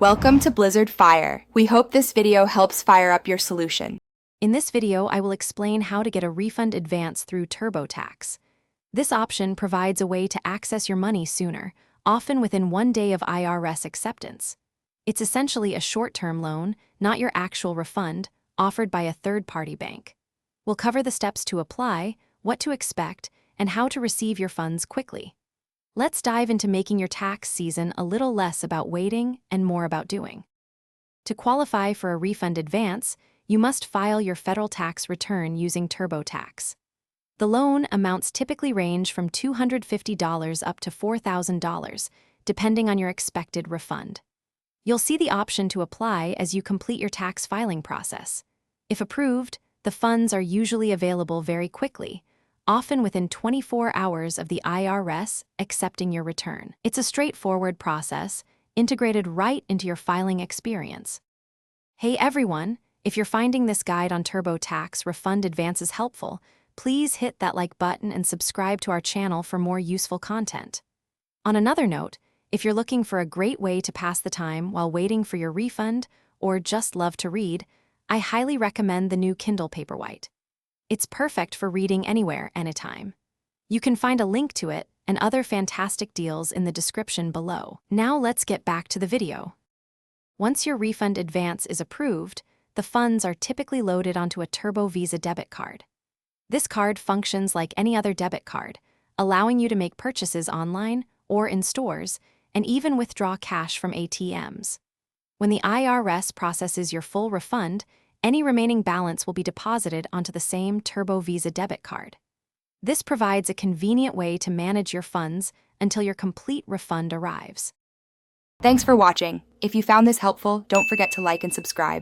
Welcome to Blizzard Fire. We hope this video helps fire up your solution. In this video, I will explain how to get a refund advance through Turbotax. This option provides a way to access your money sooner, often within 1 day of IRS acceptance. It's essentially a short-term loan, not your actual refund, offered by a third-party bank. We'll cover the steps to apply, what to expect, and how to receive your funds quickly. Let's dive into making your tax season a little less about waiting and more about doing. To qualify for a refund advance, you must file your federal tax return using Turbotax. The loan amounts typically range from $250 up to $4,000, depending on your expected refund. You'll see the option to apply as you complete your tax filing process. If approved, the funds are usually available very quickly, often within 24 hours of the IRS accepting your return. It's a straightforward process, integrated right into your filing experience. Hey everyone, if you're finding this guide on Turbotax refund advances helpful, please hit that like button and subscribe to our channel for more useful content. On another note, if you're looking for a great way to pass the time while waiting for your refund or just love to read, I highly recommend the new Kindle Paperwhite. It's perfect for reading anywhere, anytime. You can find a link to it and other fantastic deals in the description below. Now let's get back to the video. Once your refund advance is approved, the funds are typically loaded onto a Turbo Visa debit card. This card functions like any other debit card, allowing you to make purchases online or in stores, and even withdraw cash from ATMs. When the IRS processes your full refund, any remaining balance will be deposited onto the same Turbo Visa debit card. This provides a convenient way to manage your funds until your complete refund arrives. Thanks for watching. If you found this helpful, don't forget to like and subscribe.